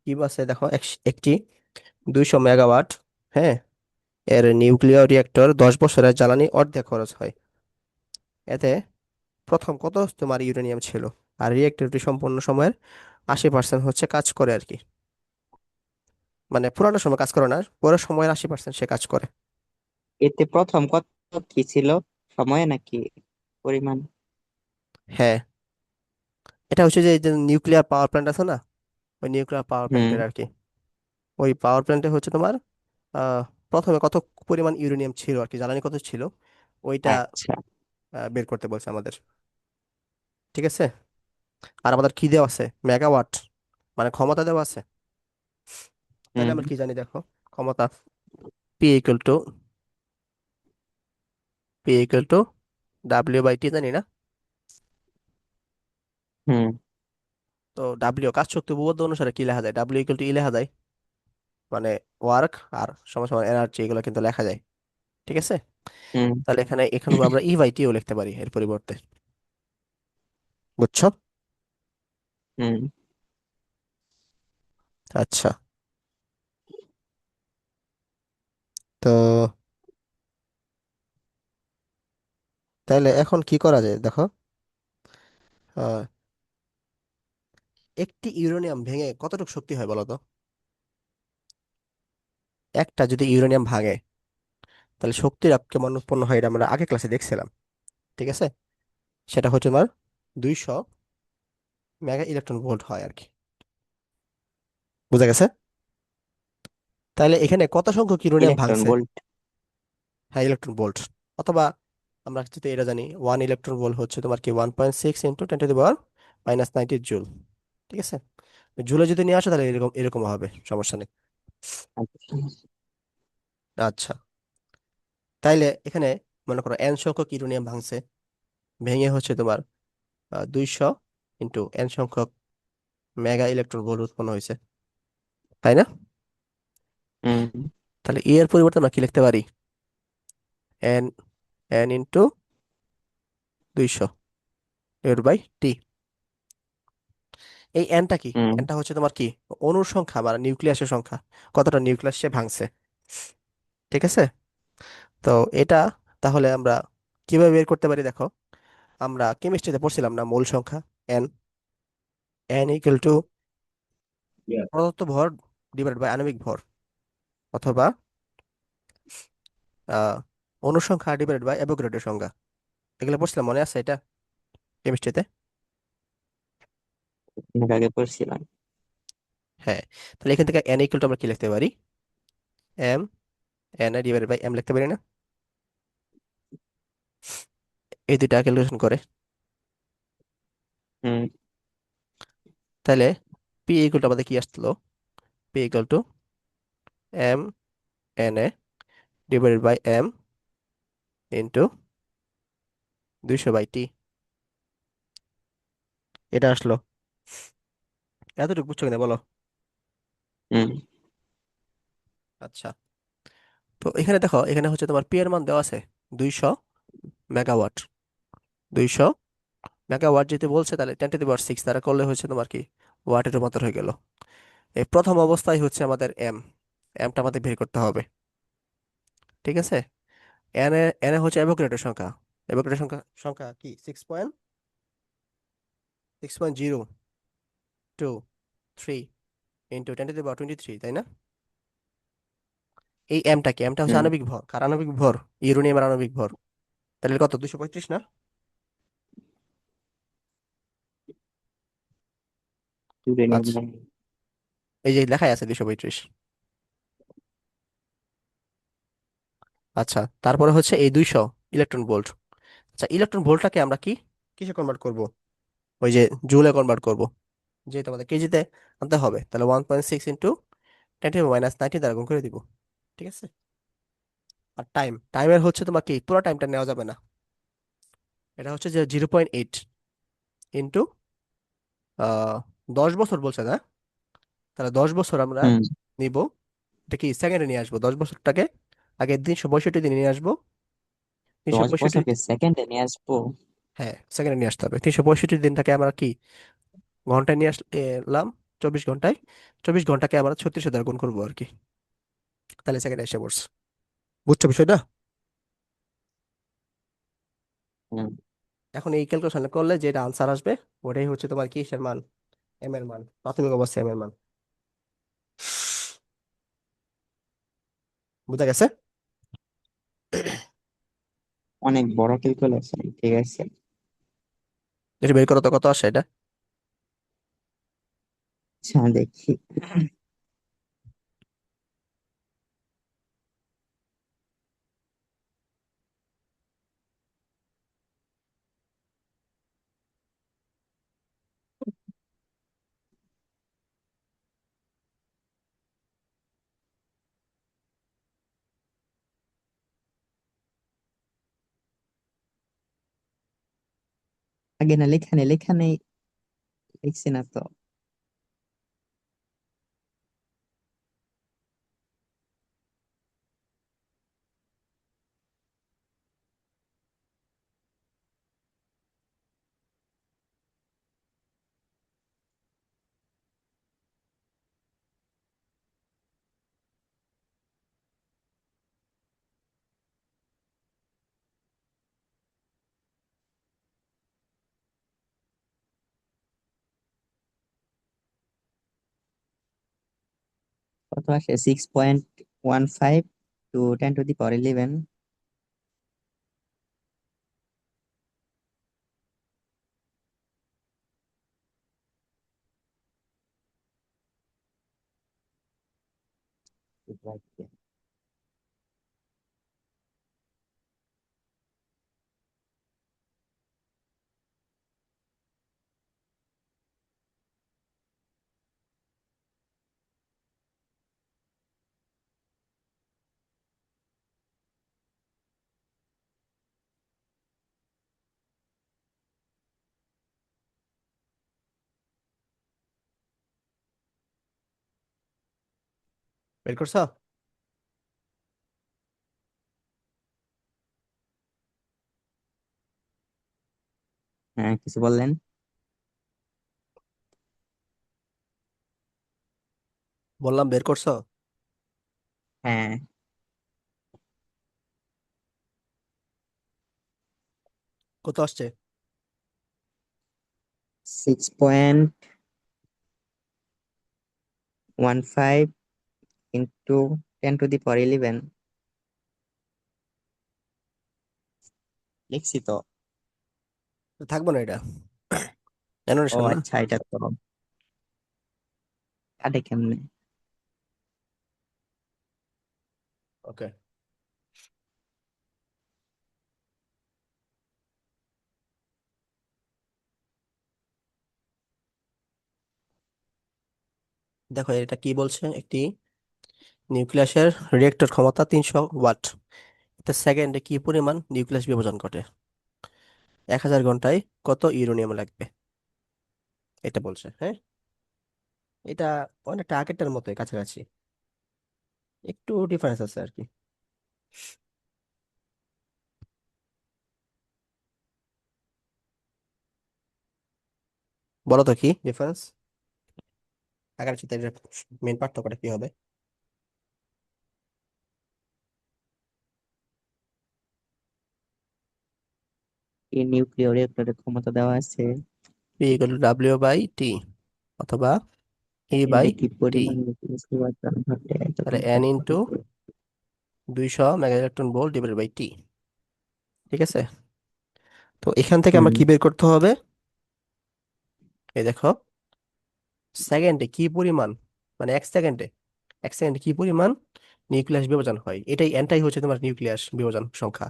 কি আছে দেখো, একটি 200 মেগাওয়াট, হ্যাঁ, এর নিউক্লিয়ার রিয়েক্টর 10 বছরের জ্বালানি অর্ধেক খরচ হয়। এতে প্রথম কত তোমার ইউরেনিয়াম ছিল? আর রিয়েক্টরটি সম্পূর্ণ সময়ের 80% হচ্ছে কাজ করে আর কি। মানে পুরানো সময় কাজ করে না, পুরো সময়ের 80% সে কাজ করে। এতে প্রথম কত কি ছিল, সময় নাকি পরিমাণ? হ্যাঁ, এটা হচ্ছে যে নিউক্লিয়ার পাওয়ার প্ল্যান্ট আছে না, ওই নিউক্লিয়ার পাওয়ার হুম। প্ল্যান্টের আর কি। ওই পাওয়ার প্ল্যান্টে হচ্ছে তোমার আহ প্রথমে কত পরিমাণ ইউরেনিয়াম ছিল আর কি, জ্বালানি কত ছিল ওইটা আচ্ছা। বের করতে বলছে আমাদের। ঠিক আছে। আর আমাদের কি দেওয়া আছে? মেগাওয়াট, মানে ক্ষমতা দেওয়া আছে। তাহলে হুম। আমরা কি জানি দেখো, ক্ষমতা পি ইকুয়াল টু W/T জানি না? হুম। তো ডাব্লিউ কাজ শক্তি উপপাদ্য অনুসারে কি লেখা যায়? W/E লেখা যায়, মানে ওয়ার্ক আর সমান সমান এনার্জি, এগুলো কিন্তু লেখা যায়। ঠিক আছে। হুম। তাহলে এখানে এখানে আমরা E/T ও লিখতে পারি এর পরিবর্তে। বুঝছো? হুম। আচ্ছা। তো তাহলে এখন কি করা যায় দেখো, আহ, একটি ইউরেনিয়াম ভেঙে কতটুকু শক্তি হয় বলো তো? একটা যদি ইউরেনিয়াম ভাঙে, তাহলে শক্তির কেমন উৎপন্ন হয় এটা আমরা আগে ক্লাসে দেখছিলাম। ঠিক আছে। সেটা হচ্ছে তোমার 200 মেগা ইলেকট্রন ভোল্ট হয় আর কি। বুঝা গেছে? তাহলে এখানে কত সংখ্যক ইউরেনিয়াম ইলেকট্রন ভাঙছে? ভোল্ট। হ্যাঁ, ইলেকট্রন ভোল্ট। অথবা আমরা যদি এটা জানি, 1 ইলেকট্রন ভোল্ট হচ্ছে তোমার কি 1.6 ইন্টু 10⁻⁻90 জুল। ঠিক আছে। জুলে যদি নিয়ে আসো তাহলে এরকম এরকম হবে, সমস্যা নেই। আচ্ছা। আচ্ছা। তাইলে এখানে মনে করো এন সংখ্যক ইউরেনিয়াম ভাঙছে, ভেঙে হচ্ছে তোমার 200 ইন্টু N সংখ্যক মেগা ইলেকট্রন ভোল্ট উৎপন্ন হয়েছে, তাই না? হুম। তাহলে এর পরিবর্তে আমরা কি লিখতে পারি? N N into 200 divide by T। এই এনটা কি? হুম। এনটা হচ্ছে তোমার কি, অণুর সংখ্যা মানে নিউক্লিয়াসের সংখ্যা, কতটা নিউক্লিয়াস সে ভাঙছে। ঠিক আছে। তো এটা তাহলে আমরা কিভাবে বের করতে পারি দেখো, আমরা কেমিস্ট্রিতে পড়ছিলাম না মোল সংখ্যা, এন। এন ইকুয়াল টু প্রদত্ত ভর ডিভাইড বাই আণবিক ভর, অথবা আহ অণুর সংখ্যা ডিভাইড বাই অ্যাভোগাড্রোর সংখ্যা। এগুলো পড়ছিলাম, মনে আছে এটা কেমিস্ট্রিতে? অনেক আগে পড়ছিলাম। হ্যাঁ। তাহলে এখান থেকে এন ইকুয়াল টু আমরা কি লিখতে পারি? M N divide by M লিখতে পারি না? এই দুইটা ক্যালকুলেশন করে। হুম। তাহলে পি ইকুয়াল টু আমাদের কি আসলো? P equal to M N A divided by M into 200/T। এটা আসলো। এতটুকু বুঝছো কিনা বলো? হুম। আচ্ছা। তো এখানে দেখো, এখানে হচ্ছে তোমার পি এর মান দেওয়া আছে 200 মেগাওয়াট। 200 মেগাওয়াট যেতে বলছে, তাহলে 10⁻⁶ দ্বারা করলে হচ্ছে তোমার কি ওয়াটের রূপান্তর হয়ে গেল। এই প্রথম অবস্থায় হচ্ছে আমাদের এমটা আমাদের বের করতে হবে। ঠিক আছে। এন এ হচ্ছে অ্যাভোগাড্রোর সংখ্যা। অ্যাভোগাড্রোর সংখ্যা সংখ্যা কি 6.6.023 ইন্টু 10⁻23, তাই না? এই এমটা কি? এমটা হচ্ছে হুম। আণবিক ভর। কার আণবিক ভর? ইউরেনিয়ামের আণবিক ভর। তাহলে কত, 235 না? আচ্ছা, ইউরেনিয়াম। এই যে লেখাই আছে 235। আচ্ছা, তারপরে হচ্ছে এই 200 ইলেকট্রন ভোল্ট। আচ্ছা, ইলেকট্রন ভোল্টটাকে আমরা কি কিসে কনভার্ট করব? ওই যে জুলে কনভার্ট করব, যে তোমাদের কেজিতে আনতে হবে। তাহলে 1.6 ইন্টু 10⁻⁻90 দ্বারা গুণ করে দিব। ঠিক আছে। আর টাইমের হচ্ছে তোমার কি পুরো টাইমটা নেওয়া যাবে না, এটা হচ্ছে যে 0.8 ইন্টু 10 বছর বলছে না? তাহলে 10 বছর আমরা হুম। নিব। এটা কি সেকেন্ডে নিয়ে আসবো 10 বছরটাকে? আগে 365 দিনে নিয়ে আসবো। তিনশো দশ পঁয়ষট্টি বছরকে সেকেন্ডে নিয়ে আসবো? হ্যাঁ, সেকেন্ডে নিয়ে আসতে হবে। 365 দিনটাকে আমরা কি ঘন্টায় নিয়ে আসলাম। 24 ঘন্টায় 24 ঘন্টাকে আমরা 36 দ্বারা গুণ করবো আর কি, তাহলে সেকেন্ড এসে পড়ছে। বুঝছো বিষয়টা? হুম। এখন এই ক্যালকুলেশন করলে যেটা আনসার আসবে ওটাই হচ্ছে তোমার কিসের মান, এম এর মান, প্রাথমিক অবস্থায় এম এর মান। বুঝা গেছে? অনেক বড় ক্যালকুলেশন, ঠিক আছে। এটা বের করো তো কত আসে এটা। আচ্ছা দেখি। আগে না লেখা নেই, লেখা নেই, লিখছি না তো। কত আসে? 6.15 to 10 to the power 11। বের করছো? হ্যাঁ, কিছু বললেন? বললাম বের করছো। হ্যাঁ। কত আসছে? 6.15 into 10 to the power 11। লিখছি তো। তো থাকবো না এটা, ও অ্যানোটেশন না। আচ্ছা, এটা তো কাটে কেমনে? ওকে, দেখো এটা কি বলছে, একটি নিউক্লিয়াসের রিয়েক্টর ক্ষমতা 300 ওয়াট, এটা সেকেন্ডে কি পরিমাণ নিউক্লিয়াস বিভাজন ঘটে, 1000 ঘন্টায় কত ইউরেনিয়াম লাগবে, এটা বলছে। হ্যাঁ, এটা অনেকটা আগেরটার মতোই কাছাকাছি, একটু ডিফারেন্স আছে আর কি। বলো তো কি ডিফারেন্স, আগের সাথে মেন পার্থক্যটা কি হবে? এই নিউক্লিয়ার রিঅ্যাক্টরের ক্ষমতা দেওয়া আছে। P equal to W by T, অথবা ই এর বাই বেশি টি, পরিমাণ নিউক্লিয়াস বিভাজন ঘটে তাহলে তখন এন কত ইন্টু হবে? 200 mega electron volt divide by T. ঠিক আছে, তো এখান থেকে হুম। আমরা কি বের করতে হবে? এই দেখো, সেকেন্ডে কি পরিমাণ, মানে 1 সেকেন্ডে, 1 সেকেন্ডে কি পরিমাণ নিউক্লিয়াস বিভাজন হয়, এটাই এনটাই হচ্ছে তোমার নিউক্লিয়াস বিভাজন সংখ্যা।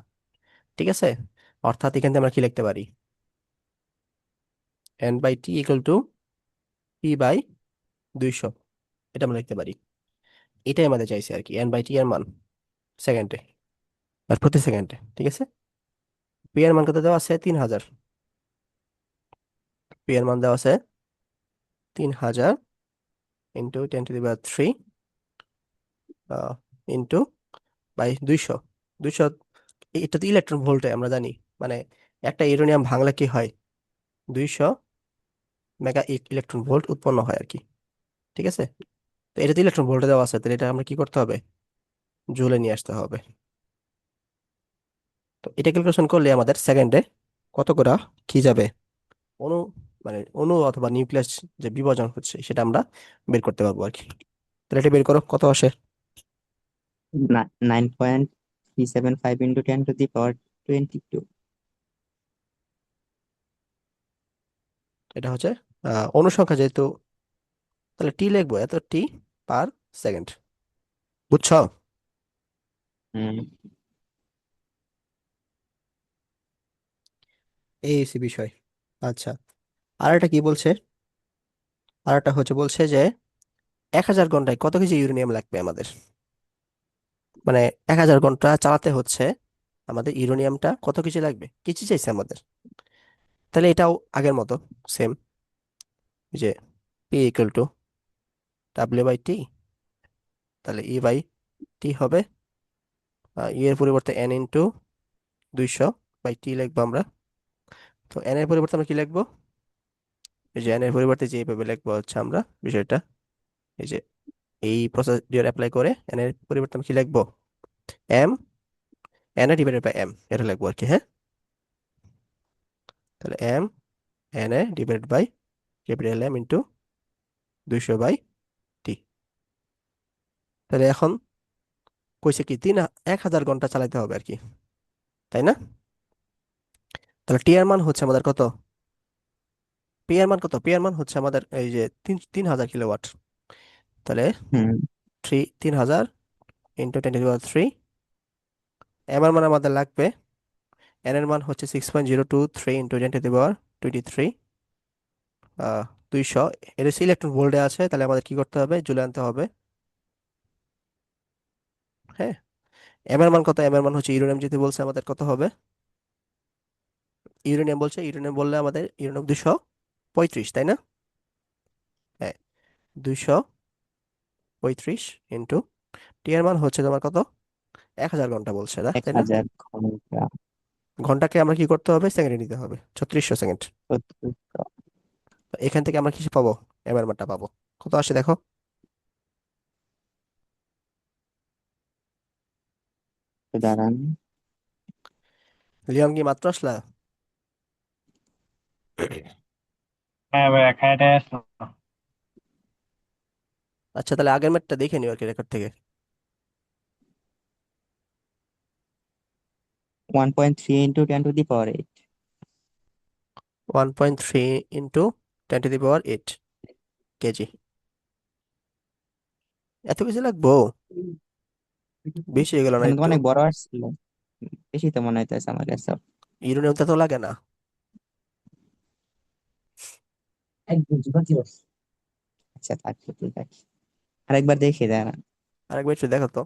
ঠিক আছে, অর্থাৎ এখান থেকে আমরা কি লিখতে পারি, N by T equal to P by 200, এটা আমরা লিখতে পারি। এটাই আমাদের চাইছে আর কি, এন বাই টি এর মান সেকেন্ডে আর প্রতি সেকেন্ডে। ঠিক আছে, পি এর মান কত দেওয়া আছে, 3000। পি এর মান দেওয়া আছে 3000 into 10 to the power 3 into by 200। এটা তো ইলেকট্রন ভোল্টে আমরা জানি, মানে একটা ইউরেনিয়াম ভাঙলে কি হয়, 200 মেগা ইলেকট্রন ভোল্ট উৎপন্ন হয় আর কি। ঠিক আছে? তো এটাতে ইলেকট্রন ভোল্টে দেওয়া আছে, তাহলে এটা আমরা কি করতে হবে, জুলে নিয়ে আসতে হবে। তো এটা ক্যালকুলেশন করলে আমাদের সেকেন্ডে কত করে কি যাবে, অণু, মানে অণু অথবা নিউক্লিয়াস যে বিভাজন হচ্ছে সেটা আমরা বের করতে পারবো আর কি। তাহলে এটা বের করো কত আসে। 9.375 into 10 to the power 22। এটা হচ্ছে অণু সংখ্যা যেহেতু, তাহলে টি লিখবো, এত টি পার সেকেন্ড। বুঝছো? হুম। এই হচ্ছে বিষয়। আচ্ছা, আর একটা কি বলছে, আর একটা হচ্ছে বলছে যে 1000 ঘন্টায় কত কেজি ইউরেনিয়াম লাগবে আমাদের, মানে 1000 ঘন্টা চালাতে হচ্ছে আমাদের ইউরেনিয়ামটা কত কেজি লাগবে, কেজি চাইছে আমাদের। তাহলে এটাও আগের মতো সেম, যে P equal to W by T, তাহলে ই বাই টি হবে ই এর পরিবর্তে এন ইন্টু 200 বাই টি লিখবো আমরা। তো এন এর পরিবর্তে আমরা কি লিখবো, এই যে এন এর পরিবর্তে যে এইভাবে লিখবো হচ্ছে আমরা বিষয়টা, এই যে এই প্রসিডিওর অ্যাপ্লাই করে এন এর পরিবর্তে আমরা কি লিখবো, M, N A divided by M, এটা লিখবো আর কি, হ্যাঁ। তাহলে M N A divided by capital M into 200 by T. তাহলে এখন কইছে কি 1000 ঘন্টা চালাতে হবে আর কি, তাই না? তাহলে টি এর মান হচ্ছে আমাদের কত, পি এর মান কত, পি এর মান হচ্ছে আমাদের এই যে 3000 কিলোওয়াট। তাহলে হুম। 3000 into 10 to the power 3। M এর মান আমাদের লাগবে, এন এর মান হচ্ছে 6.023 ইন্টু 10 to the power 23, 200। এটা হচ্ছে ইলেকট্রন ভোল্টে আছে, তাহলে আমাদের কি করতে হবে, জুলে আনতে হবে, হ্যাঁ। এম এর মান কত, এম এর মান হচ্ছে ইউরেনিয়াম যেহেতু বলছে আমাদের কত হবে, ইউরেনিয়াম বলছে, ইউরেনিয়াম বললে আমাদের ইউরেনিয়াম 235, তাই না? হ্যাঁ, 235 ইন্টু টি এর মান হচ্ছে তোমার কত, 1000 ঘন্টা বলছে না, এক তাই না? হাজার ঘন্টা ঘন্টাকে আমরা কি করতে হবে, সেকেন্ডে নিতে হবে, 3600 সেকেন্ড। চতুর্থ। তো এখান থেকে আমরা কিছু পাবো, এম এর মানটা পাবো, কত আসে দেখো। দাঁড়ান। লিওন কি মাত্র আসলা? হ্যাঁ ভাইয়া খাইতে আসলাম। আচ্ছা, তাহলে আগের ম্যাটটা দেখে নিও আর কি রেকর্ড থেকে। 1.3 into 10 to the power 8। 1.3 into 10 to the power 8 KG, এত কিছু লাগবো, বেশি হয়ে গেল না এখানে তো একটু? অনেক বড় আসছিল, বেশি তো মনে হইতেছে আমার কাছে। ইউরেনিয়ামটা তো লাগে না। আচ্ছা থাকবে, ঠিক আছে। আরেকবার দেখি দাঁড়ান। আরেকবার একটু দেখো তো।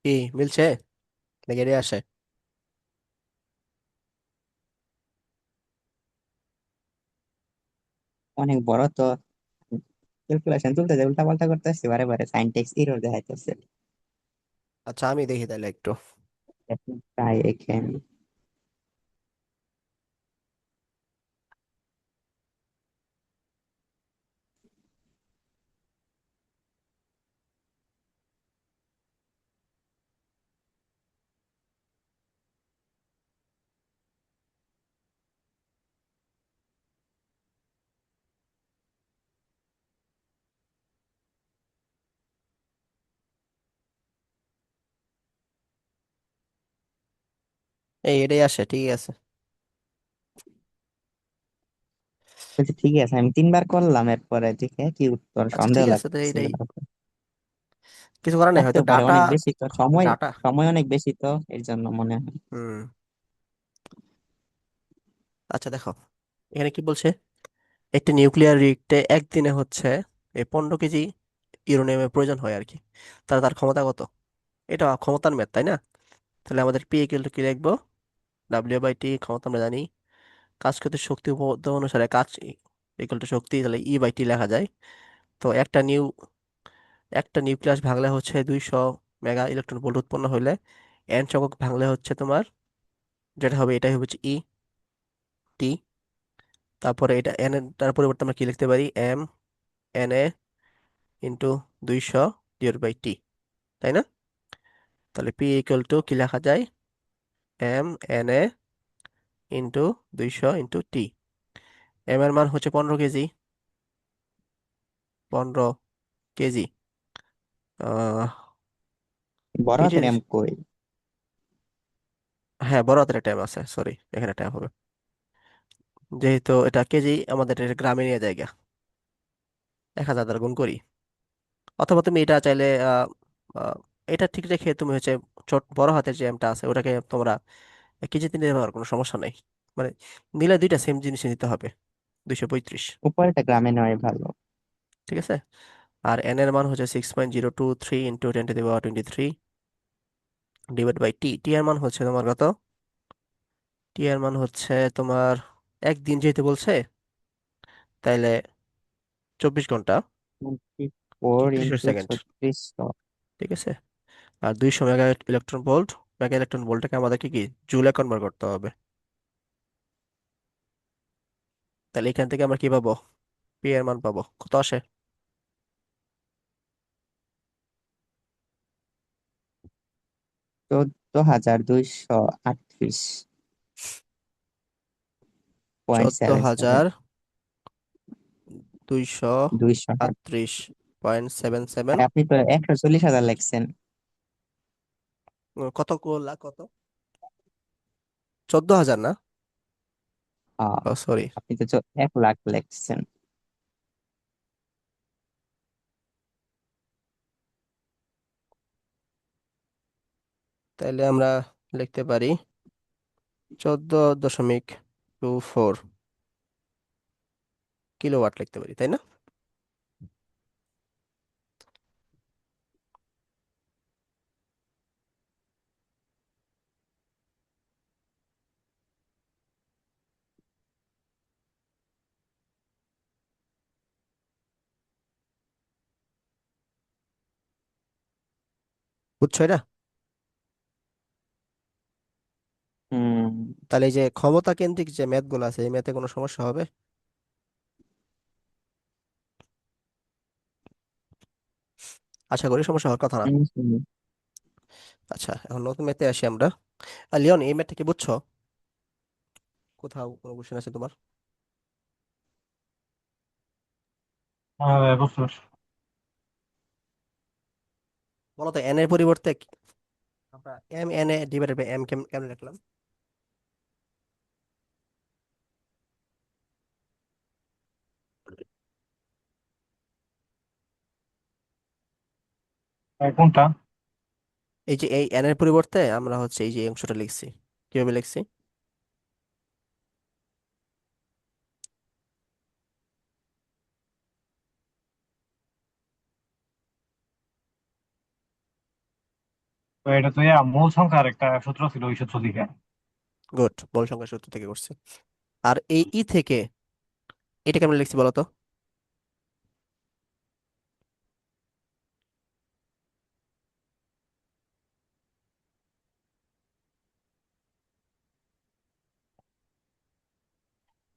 কি মিলছে নাকি এটাই আসে? অনেক বড় তো, ক্যালকুলেশন তুলতে উল্টা পাল্টা করতেছে, বারে বারে সাইন টেক্স এরর দেখাইতেছে। আচ্ছা আমি দেখি তাহলে একটু। তাই এখানে এই এটাই আসে, ঠিক আছে। বলছে ঠিক আছে, আমি 3 বার করলাম, এরপরে দেখে কি উত্তর আচ্ছা সন্দেহ ঠিক আছে, তো লাগছিল। এটাই কিছু করার নেই, থাকতে হয়তো পারে, ডাটা। অনেক বেশি তো সময়, ডাটা। সময় অনেক বেশি তো, এর জন্য মনে হয়। হুম। আচ্ছা দেখো, এখানে কি বলছে, একটি নিউক্লিয়ার রিয়েক্টে একদিনে হচ্ছে এই 15 কেজি ইউরেনিয়ামের প্রয়োজন হয় আর কি। তাহলে তার ক্ষমতা কত? এটা ক্ষমতার ম্যাথ, তাই না? তাহলে আমাদের পি ইকুয়াল টু কি লিখবো? ডাব্লিউ বাই টি ক্ষমতা আমরা জানি। কাজ করতে শক্তি উপপাদ্য অনুসারে কাজ ইকুয়াল টু শক্তি, তাহলে ই বাই টি লেখা যায়। তো একটা নিউক্লিয়াস ভাঙলে হচ্ছে 200 মেগা ইলেকট্রন ভোল্ট উৎপন্ন হইলে এন সংখ্যক ভাঙলে হচ্ছে তোমার যেটা হবে এটাই হচ্ছে ই টি। তারপরে এটা এন এর তার পরিবর্তে আমরা কি লিখতে পারি? M N A into 200 divide by T, তাই না? তাহলে পি ইকুয়াল টু কি লেখা যায়? M N A into 200 into T. M এর মান হচ্ছে 15 কেজি। 15 কেজি। আহ বড় হাতের কেজির, এম কই? হ্যাঁ বড় হাতের ট্যাব আছে, সরি এখানে ট্যাব হবে। যেহেতু এটা কেজি, আমাদের এটা গ্রামে নিয়ে জায়গা 1000 দ্বারা গুণ করি। অথবা তুমি এটা চাইলে আহ, এটা ঠিক রেখে তুমি হচ্ছে ছোট বড় হাতের যে এমটা আছে ওটাকে তোমরা কেজিতে নিতে পারো, কোনো সমস্যা নেই। মানে নিলে দুইটা সেম জিনিস নিতে হবে, 235। উপরেটা গ্রামে নেওয়াই ভালো। ঠিক আছে। আর এন এর মান হচ্ছে 6.023 × 10⁻23 ডিভাইড বাই টি। টি এর মান হচ্ছে তোমার কত? টি এর মান হচ্ছে তোমার একদিন যেহেতু বলছে, তাইলে 24 ঘন্টা 4 36 ইন্টু সেকেন্ড 3600। ঠিক আছে। আর 200 মেগা ইলেকট্রন ভোল্টটাকে আমাদেরকে কি জুলে কনভার্ট করতে হবে। তাহলে এখান থেকে আমরা কি পাবো? পি এর মান পাবো কত আসে? 14,238 পয়েন্ট চোদ্দ সেভেন সেভেন হাজার দুইশো 200। আটত্রিশ পয়েন্ট সেভেন সেভেন আপনি তো 140,000 লিখছেন। কত করলা কত? 14,000 না? আহ, ও সরি। আপনি তো 1 লাখ লিখছেন। তাইলে আমরা লিখতে পারি 14.24 কিলোওয়াট লিখতে পারি, তাই না? বুঝছো এটা? হুম। তাহলে এই যে ক্ষমতা কেন্দ্রিক যে ম্যাথ গুলো আছে এই ম্যাথে কোনো সমস্যা হবে? আশা করি সমস্যা হওয়ার কথা না। হুম, হুম। আচ্ছা এখন নতুন ম্যাথে আসি আমরা। আর লিওন, এই ম্যাথটা কি বুঝছো? কোথাও কোনো কোশ্চেন আছে তোমার? হ্যাঁ বুঝতে পারছি। বলো তো এন এর পরিবর্তে আমরা M N A divided by M কেমন লিখলাম? কোনটা? এই যে এই এন এর পরিবর্তে আমরা হচ্ছে এই যে এই অংশটা লিখছি, কিভাবে লিখছি? তো এটা তো মূল সংখ্যার একটা সূত্র ছিল ওই সূত্র থেকে। গুড, মূল সংখ্যা সূত্র থেকে করছে। আর এই ই থেকে এটা কেমন লিখছি বলো তো?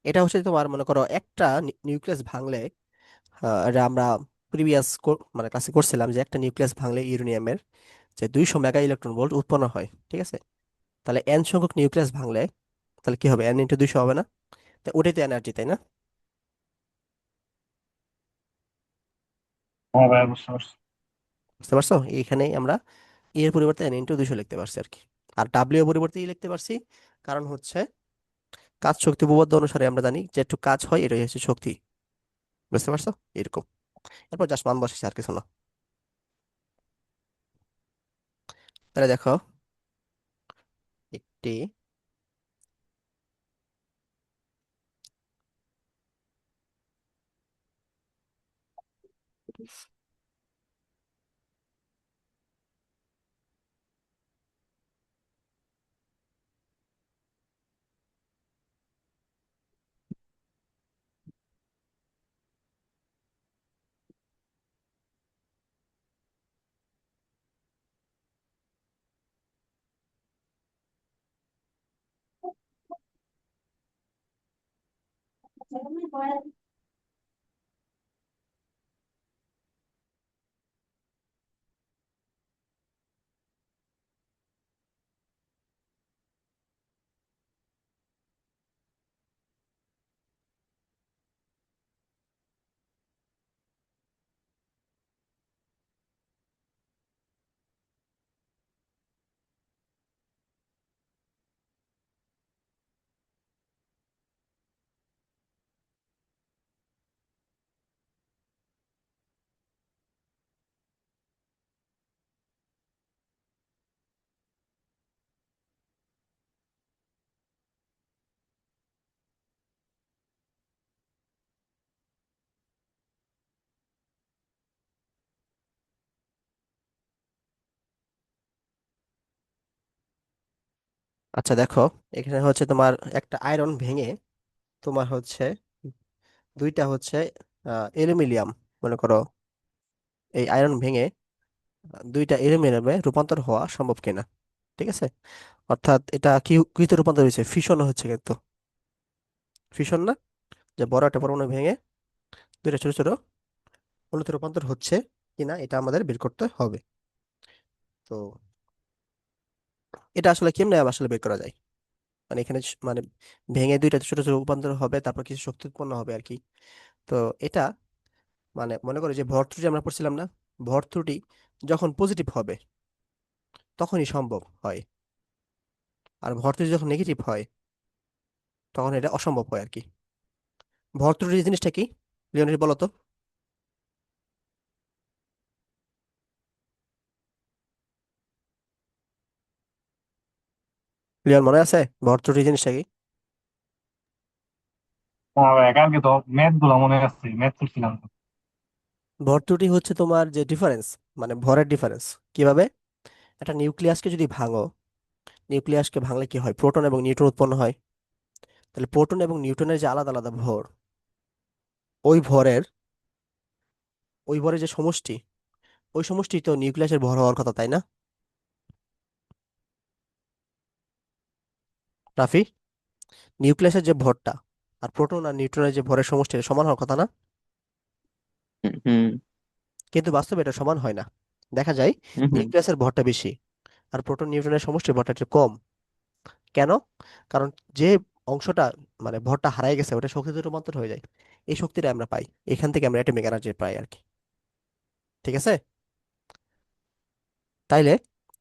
এটা হচ্ছে তোমার মনে করো একটা নিউক্লিয়াস ভাঙলে, এটা আমরা প্রিভিয়াস মানে ক্লাসে করছিলাম যে একটা নিউক্লিয়াস ভাঙলে ইউরেনিয়ামের যে 200 মেগা ইলেকট্রন ভোল্ট উৎপন্ন হয়, ঠিক আছে? তাহলে এন সংখ্যক নিউক্লিয়াস ভাঙলে তাহলে কি হবে, এন ইন্টু 200 হবে না? তো ওটাই তো এনার্জি, তাই না? হ্যাঁ ভাই, বুঝতে পারছি। বুঝতে পারছো? এইখানে আমরা এর পরিবর্তে এন ইন্টু 200 লিখতে পারছি আর কি। আর ডাব্লিউ এর পরিবর্তে ই লিখতে পারছি, কারণ হচ্ছে কাজ শক্তি উপপাদ্য অনুসারে আমরা জানি যে একটু কাজ হয় এটাই হচ্ছে শক্তি। বুঝতে পারছো? এরকম। এরপর জাস্ট মান বসেছে, আর কিছু না। তাহলে দেখো, একটি আচ্ছা দেখো, এখানে হচ্ছে তোমার একটা আয়রন ভেঙে তোমার হচ্ছে দুইটা হচ্ছে অ্যালুমিনিয়াম, মনে করো এই আয়রন ভেঙে দুইটা অ্যালুমিনিয়ামে রূপান্তর হওয়া সম্ভব কিনা, ঠিক আছে? অর্থাৎ এটা কি কিতে রূপান্তর হয়েছে, ফিশন হচ্ছে কিন্তু, ফিশন না? যে বড় একটা পরমাণু ভেঙে দুইটা ছোট ছোট অণুতে রূপান্তর হচ্ছে কিনা এটা আমাদের বের করতে হবে। তো এটা আসলে কেমনে আসলে বের করা যায়? মানে এখানে মানে ভেঙে দুইটা ছোট ছোট রূপান্তর হবে, তারপর কিছু শক্তি উৎপন্ন হবে আর কি। তো এটা মানে মনে করো যে ভর ত্রুটি আমরা পড়ছিলাম না, ভর ত্রুটি যখন পজিটিভ হবে তখনই সম্ভব হয়, আর ভর ত্রুটি যখন নেগেটিভ হয় তখন এটা অসম্ভব হয় আর কি। ভর ত্রুটি জিনিসটা কি, লিওনেট বলো তো? লিওন মনে আছে ভর ত্রুটি জিনিসটা কি? হ্যাঁ ভাই, কালকে তো ম্যাথ গুলো মনে আছে, ম্যাথ করছিলাম তো। ভর ত্রুটি হচ্ছে তোমার যে ডিফারেন্স, মানে ভরের ডিফারেন্স। কিভাবে? একটা নিউক্লিয়াসকে যদি ভাঙো, নিউক্লিয়াসকে ভাঙলে কি হয়, প্রোটন এবং নিউট্রন উৎপন্ন হয়। তাহলে প্রোটন এবং নিউট্রনের যে আলাদা আলাদা ভর, ওই ভরের ওই ভরের যে সমষ্টি, ওই সমষ্টি তো নিউক্লিয়াসের ভর হওয়ার কথা, তাই না রাফি? নিউক্লিয়াসের যে ভরটা আর প্রোটন আর নিউট্রনের যে ভরের সমষ্টি এটা সমান হওয়ার কথা না? হুম কিন্তু বাস্তবে এটা সমান হয় না। দেখা যায় হুম হুম নিউক্লিয়াসের ভরটা বেশি আর প্রোটন নিউট্রনের সমষ্টির ভরটা একটু কম। কেন? কারণ যে অংশটা মানে ভরটা হারায় গেছে ওটা শক্তিতে রূপান্তর হয়ে যায়, এই শক্তিটা আমরা পাই এখান থেকে, আমরা অ্যাটমিক এনার্জি পাই আর কি। ঠিক আছে? তাইলে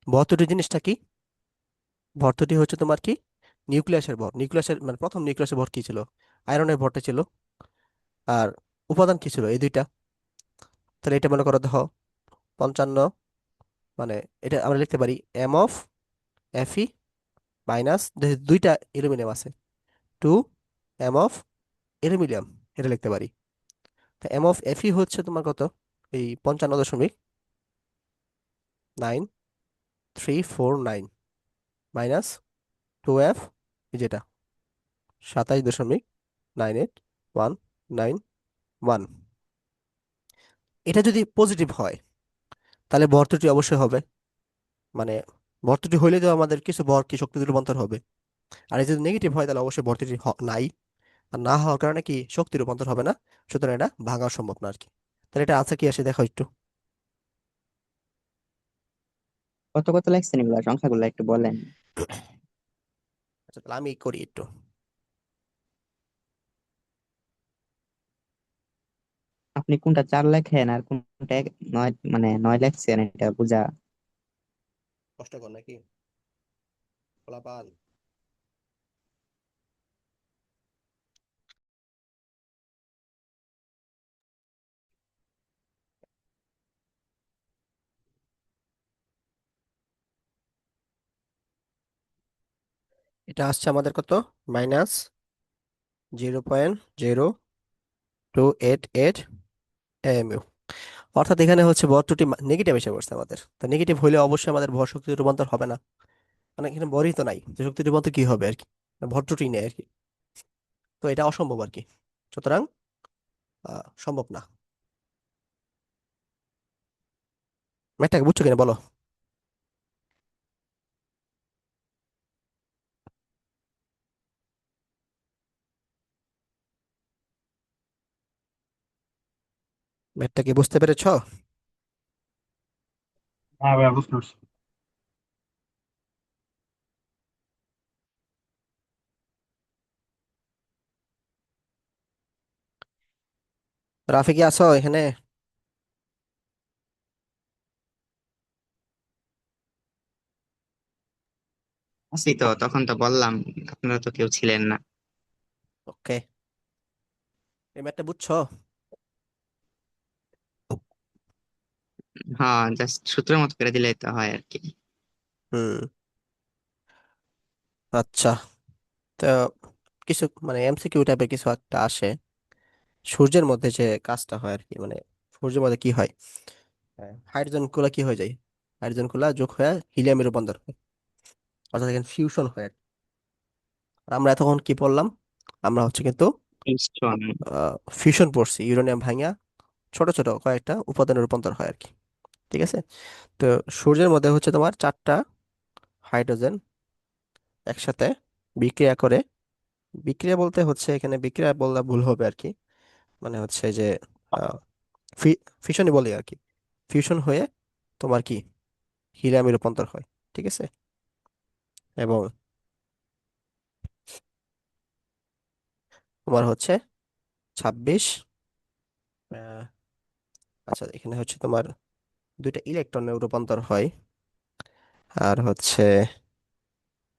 ভর্তুটি জিনিসটা কি? ভর্তুটি হচ্ছে তোমার কি, নিউক্লিয়াসের ভর। নিউক্লিয়াসের মানে প্রথম নিউক্লিয়াসের ভর কি ছিল? আয়রনের ভরটা ছিল। আর উপাদান কি ছিল, এই দুইটা। তাহলে এটা মনে করো দেখো 55, মানে এটা আমরা লিখতে পারি M(Fe) মাইনাস দুইটা অ্যালুমিনিয়াম আছে, 2 M(Al)। এটা লিখতে পারি। তো M(Fe) হচ্ছে তোমার কত, এই 55.9, 349 মাইনাস 2f, যেটা 27.98191। এটা যদি পজিটিভ হয় তাহলে ভর ত্রুটি অবশ্যই হবে, মানে ভর ত্রুটি হইলে তো আমাদের কিছু ভর কি শক্তিতে রূপান্তর হবে। আর এই যদি নেগেটিভ হয় তাহলে অবশ্যই ভর ত্রুটি নাই। আর না হওয়ার কারণে কি শক্তি রূপান্তর হবে না, সুতরাং এটা ভাঙা সম্ভব না আর কি। তাহলে এটা আছে কি আসে দেখো একটু। কত কত লাগছেন এগুলা সংখ্যাগুলো একটু বলেন। আচ্ছা তাহলে আমি করি একটু। আপনি কোনটা 4 লেখেন আর কোনটা 9, মানে 9 লেখছেন, এটা বুঝা। কষ্টকর নাকি ফলাফল? এটা আসছে আমাদের কত, -0.0288 AMU। অর্থাৎ এখানে হচ্ছে ভর ত্রুটি নেগেটিভ এসে পড়ছে আমাদের, তো নেগেটিভ হলে অবশ্যই আমাদের ভর শক্তি রূপান্তর হবে না, মানে এখানে ভরই তো নাই, যে শক্তি রূপান্তর কি হবে আর কি, ভর ত্রুটি নেই আর কি। তো এটা অসম্ভব আর কি, সুতরাং সম্ভব না। ম্যাথটাকে বুঝছো কিনা বলো। ম্যাথটাকে বুঝতে পেরেছো? হ্যাঁ ভাইয়া, বুঝতে পারছি। রাফি কি আছো এখানে? আছি তো, তখন তো বললাম, আপনারা তো কেউ ছিলেন না। ওকে, এই ম্যাথটা বুঝছো? হ্যাঁ, জাস্ট সূত্রের মতো করে দিলেই তো হয় আর কি। হুম। আচ্ছা, তো কিছু মানে এমসিকিউ টাইপের কিছু একটা আসে। সূর্যের মধ্যে যে কাজটা হয় আর কি, মানে সূর্যের মধ্যে কি হয়, হাইড্রোজেন গুলা কি হয়ে যায়, হাইড্রোজেন গুলা যোগ হয়ে হিলিয়ামে রূপান্তর হয়, অর্থাৎ এখানে ফিউশন হয় আর কি। আর আমরা এতক্ষণ কি পড়লাম, আমরা হচ্ছে কিন্তু ইস্টন। ফিউশন পড়ছি, ইউরেনিয়াম ভাঙা ছোট ছোট কয়েকটা উপাদানে রূপান্তর হয় আর কি। ঠিক আছে। তো সূর্যের মধ্যে হচ্ছে তোমার 4টা হাইড্রোজেন একসাথে বিক্রিয়া করে, বিক্রিয়া বলতে হচ্ছে এখানে বিক্রিয়া বললে ভুল হবে আর কি, মানে হচ্ছে যে ফিশনই বলি আর কি, ফিউশন হয়ে তোমার কি হিলিয়ামে রূপান্তর হয়। ঠিক আছে। এবং তোমার হচ্ছে 26, আহ, আচ্ছা এখানে হচ্ছে তোমার 2টা ইলেকট্রনে রূপান্তর হয়, আর হচ্ছে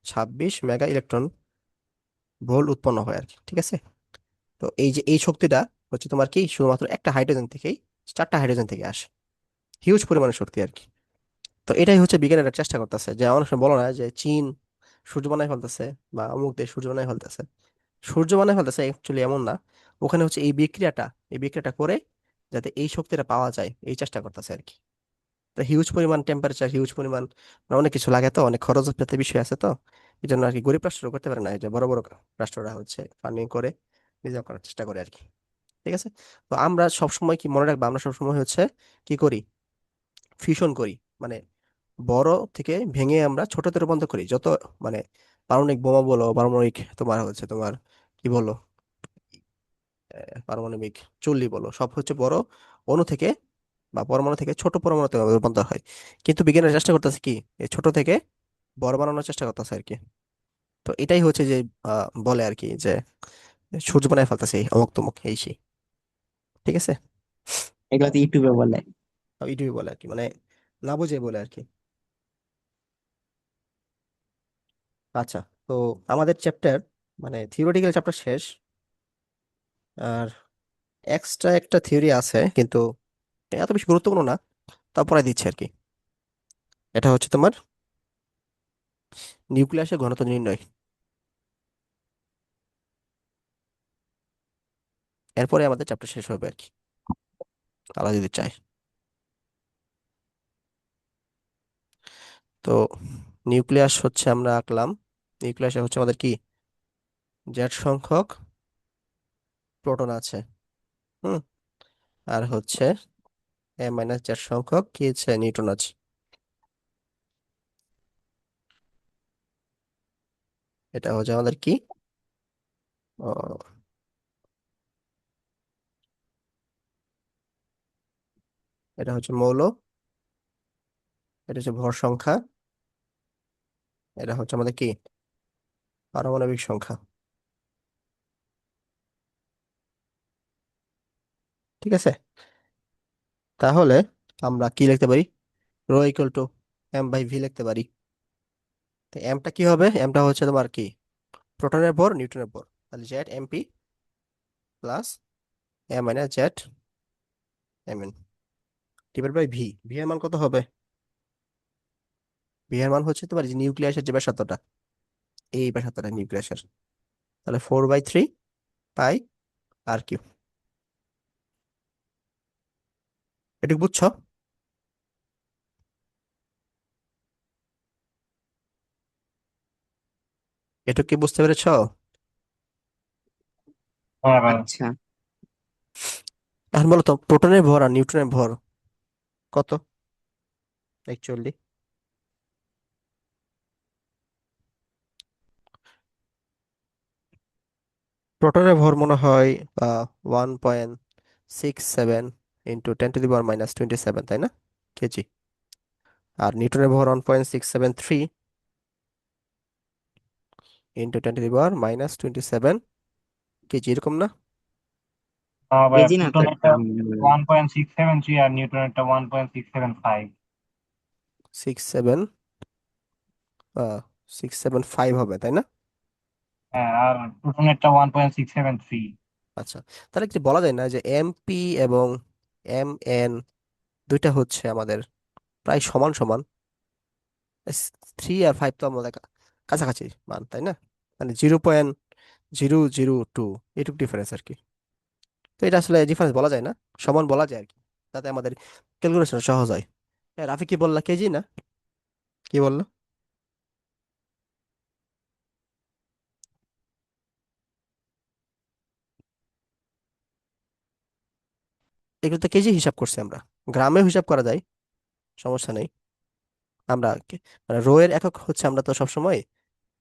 26 মেগা ইলেকট্রন ভোল্ট উৎপন্ন হয় আর কি। ঠিক আছে। তো এই যে এই শক্তিটা হচ্ছে তোমার কি শুধুমাত্র একটা হাইড্রোজেন থেকেই, 4টা হাইড্রোজেন থেকে আসে, হিউজ পরিমাণের শক্তি আর কি। তো এটাই হচ্ছে বিজ্ঞানীরা চেষ্টা করতেছে, যে অনেক সময় বলো না যে চীন সূর্য বানায় ফেলতেছে বা অমুক দেশ সূর্য বানায় ফেলতেছে, সূর্য বানায় ফেলতেছে অ্যাকচুয়ালি এমন না, ওখানে হচ্ছে এই বিক্রিয়াটা করে যাতে এই শক্তিটা পাওয়া যায় এই চেষ্টা করতেছে আর কি। তো হিউজ পরিমাণ টেম্পারেচার, হিউজ পরিমাণ মানে অনেক কিছু লাগে, তো অনেক খরচ পেতে বিষয় আছে, তো এই জন্য আর কি গরিব রাষ্ট্র করতে পারে না, এই যে বড় বড় রাষ্ট্ররা হচ্ছে ফান্ডিং করে নিজে করার চেষ্টা করে আর কি। ঠিক আছে। তো আমরা সবসময় কি মনে রাখবো, আমরা সবসময় হচ্ছে কি করি, ফিউশন করি, মানে বড় থেকে ভেঙে আমরা ছোটতে রূপান্তর করি, যত মানে পারমাণবিক বোমা বলো, পারমাণবিক তোমার হচ্ছে তোমার কি বলো, পারমাণবিক চুল্লি বলো, সব হচ্ছে বড় অণু থেকে বা পরমাণু থেকে ছোট পরমাণুতে রূপান্তর হয়। কিন্তু বিজ্ঞানের চেষ্টা করতেছে কি এই ছোট থেকে বড় বানানোর চেষ্টা করতেছে আর কি। তো এটাই হচ্ছে যে বলে আর কি যে সূর্য বানায় ফেলতেছে এই অমুক তমুক এই সেই। ঠিক আছে। এগুলো তো ইউটিউবে বলে। এইটুকুই বলে আর কি, মানে না বুঝে বলে আর কি। আচ্ছা, তো আমাদের চ্যাপ্টার মানে থিওরিটিক্যাল চ্যাপ্টার শেষ, আর এক্সট্রা একটা থিওরি আছে কিন্তু এত বেশি গুরুত্বপূর্ণ না, তারপরে দিচ্ছি আর কি। এটা হচ্ছে তোমার নিউক্লিয়াসের ঘনত্ব নির্ণয়, এরপরে আমাদের চ্যাপ্টার শেষ হবে আর কি, আল্লাহ যদি চায়। তো নিউক্লিয়াস হচ্ছে আমরা আঁকলাম, নিউক্লিয়াসে হচ্ছে আমাদের কি জেড সংখ্যক প্রোটন আছে। হুম। আর হচ্ছে এ মাইনাস জেড সংখ্যক কি আছে নিউট্রন আছে। এটা হচ্ছে আমাদের কি ও, এটা হচ্ছে মৌল, এটা হচ্ছে ভর সংখ্যা, এটা হচ্ছে আমাদের কি পারমাণবিক সংখ্যা। ঠিক আছে, তাহলে আমরা কি লিখতে পারি, rho equal to M by V লিখতে পারি। তো এমটা কি হবে, এমটা হচ্ছে তোমার কি প্রোটনের ভর নিউট্রনের ভর, তাহলে Z MP plus A minus Z M N divide by V. V এর মান কত হবে, ভি এর মান হচ্ছে তোমার যে নিউক্লিয়াসের যে ব্যাসার্ধটা, এই ব্যাসার্ধটা নিউক্লিয়াসের, তাহলে 4/3 পাই আর কিউ। এটুকু বুঝছো, এটুকু কি বুঝতে পেরেছো? হ্যাঁ ভাই। আচ্ছা, এখন বলো তো প্রোটনের ভর আর নিউট্রনের ভর কত অ্যাকচুয়ালি। প্রোটনের ভর মনে হয় 1.67 ইন্টু 10⁻⁻27, তাই না, কেজি। আর নিউটনের ভর 1.673 ইন্টু 10⁻⁻27 কেজি, এরকম না? ভাই কেজি না তো প্লুটোনেরটা গ্রাম। 1.673 আর নিউটনেরটা 1.675। 6.7 6.75 হবে, তাই না? হ্যাঁ, আর প্লুটোনেরটা 1.673। আচ্ছা, তাহলে কি বলা যায় না যে এমপি এবং এম এন দুইটা হচ্ছে আমাদের প্রায় সমান সমান, 3 আর 5 তো আমাদের কাছাকাছি মান, তাই না, মানে 0.002 এটুকু ডিফারেন্স আর কি। তো এটা আসলে ডিফারেন্স বলা যায় না, সমান বলা যায় আর কি, যাতে আমাদের ক্যালকুলেশন সহজ হয়। রাফি কি বললা, কেজি না, কি বললো? এগুলো তো কেজি হিসাব করছি আমরা, গ্রামে হিসাব করা যায়, সমস্যা নেই। আমরা মানে রো এর একক হচ্ছে আমরা তো সবসময়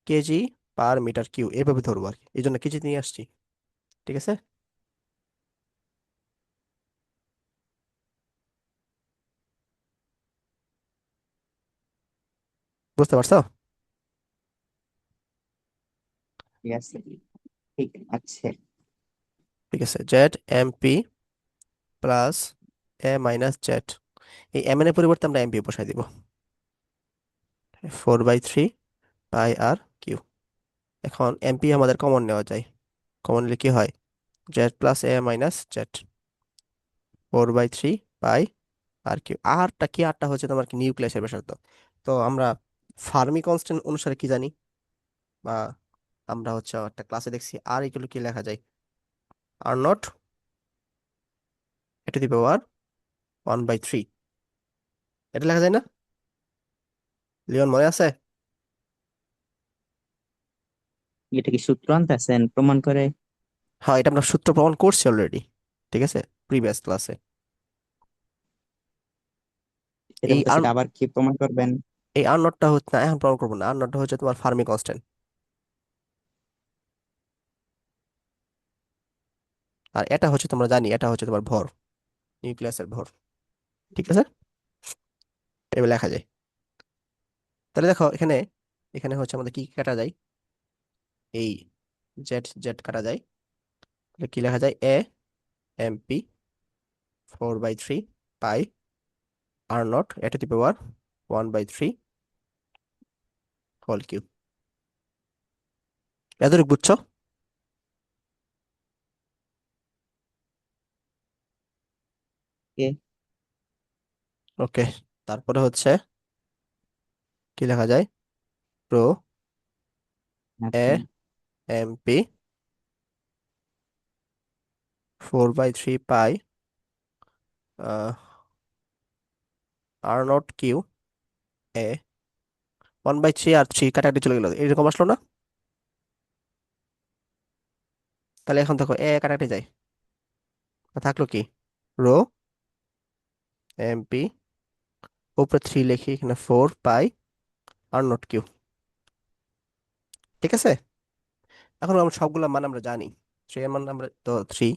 কেজি পার মিটার কিউ এভাবে ধরবো আর কি, এই জন্য কেজি নিয়ে আসছি। ঠিক আছে, বুঝতে পারছো? ঠিক আছে, ঠিক আছে। ঠিক আছে, Z M P plus A minus Z, এই এম এর পরিবর্তে আমরা এমপি বসাই দিব, 4/3 পাই আর কিউ। এখন এমপি আমাদের কমন নেওয়া যায়, কমন নিলে কি হয়, Z plus A minus Z 4/3 pi R Q. আরটা কি, আরটা হচ্ছে তোমার কি নিউক্লিয়াসের ব্যাসার্ধ। তো আমরা ফার্মি কনস্ট্যান্ট অনুসারে কি জানি, বা আমরা হচ্ছে একটা ক্লাসে দেখছি আর এগুলো কি লেখা যায়, are not a two the পাওয়ার 1/3, এটা লেখা যায় না, লিওন মনে আছে? এটা কি সূত্র আনতেছেন প্রমাণ করে? হ্যাঁ, এটা আমরা সূত্র প্রমাণ করছি অলরেডি, ঠিক আছে, প্রিভিয়াস ক্লাসে। এটা এই বলতে আর সেটা আবার কি প্রমাণ করবেন? এই আর নটটা হচ্ছে না, এখন প্রমাণ করবো না, আর নটটা হচ্ছে তোমার ফার্মি কনস্ট্যান্ট, আর এটা হচ্ছে তোমরা জানি এটা হচ্ছে তোমার ভর, নিউক্লিয়াসের ভর। ঠিক আছে, এবার লেখা যায়। তাহলে দেখো এখানে, এখানে হচ্ছে আমাদের কি কি কাটা যায়, এই জেড জেড কাটা যায়, তাহলে কি লেখা যায়, A M P 4/3 pi R naught এটা টু পাওয়ার 1/3 হোল কিউব। এতটুকু বুঝছো? কে? ওকে, তারপরে হচ্ছে কি লেখা যায়, প্রো এ আপনি M P 4/3 pi R nought cube A 1/3 আর 3 কাটাকাটি চলে গেল, এরকম আসলো না? তাহলে এখন দেখো এ কাটাকাটি যায়, থাকলো কি, রো এমপি, উপরে 3 লিখি, এখানে 4 পাই আর নট কিউ। ঠিক আছে, এখন আমরা সবগুলো মান আমরা জানি। 3 এর মান আমরা তো 3,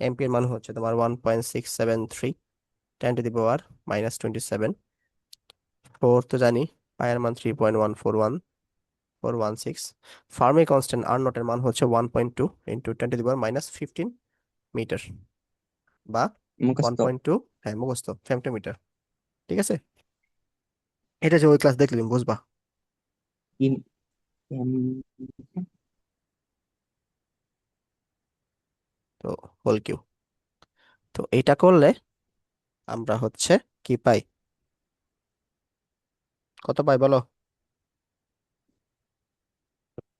এমপি এর মান হচ্ছে তোমার 1.673 10 to the power -27, 4 তো জানি, পাই এর মান 3.141416, ফার্মি কনস্ট্যান্ট আর নট এর মান হচ্ছে 1.2 into 10 to the power -15 metre, বা ওয়ান মুখস্থ। পয়েন্ট টু হ্যাঁ মুখস্থ, ফেমটোমিটার। ঠিক আছে, এটা যে ওই ক্লাস দেখলে তুমি বুঝবা। ইম এম- তো হোল কিউ, তো এইটা করলে আমরা হচ্ছে কি পাই, কত পাই বলো?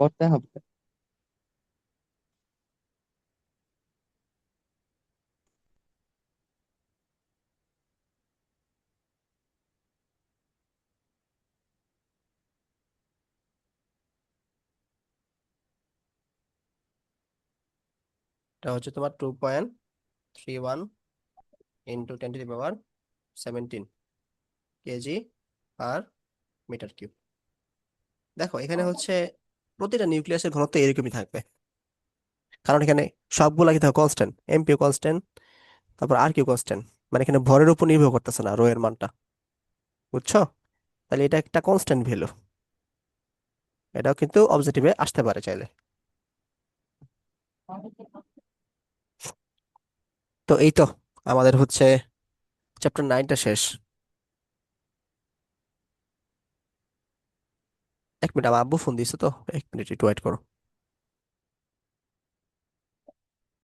করতে হবে। এটা হচ্ছে তোমার 2.31 into 10 to the power 17 KG আর মিটার কিউব। দেখো এখানে হচ্ছে প্রতিটা নিউক্লিয়াসের ঘনত্ব এরকমই থাকবে, কারণ এখানে সবগুলা কি থাকবে কনস্ট্যান্ট, এমপিও কনস্ট্যান্ট, তারপর আর কিউ কনস্ট্যান্ট, মানে এখানে ভরের উপর নির্ভর করতেছে না রো এর মানটা, বুঝছো? তাহলে এটা একটা কনস্ট্যান্ট ভ্যালু, এটাও কিন্তু অবজেক্টিভে আসতে পারে চাইলে। তো এই তো আমাদের হচ্ছে চ্যাপ্টার 9টা শেষ। 1 মিনিট, আমার আব্বু ফোন দিছে তো, 1 মিনিট একটু ওয়েট করো।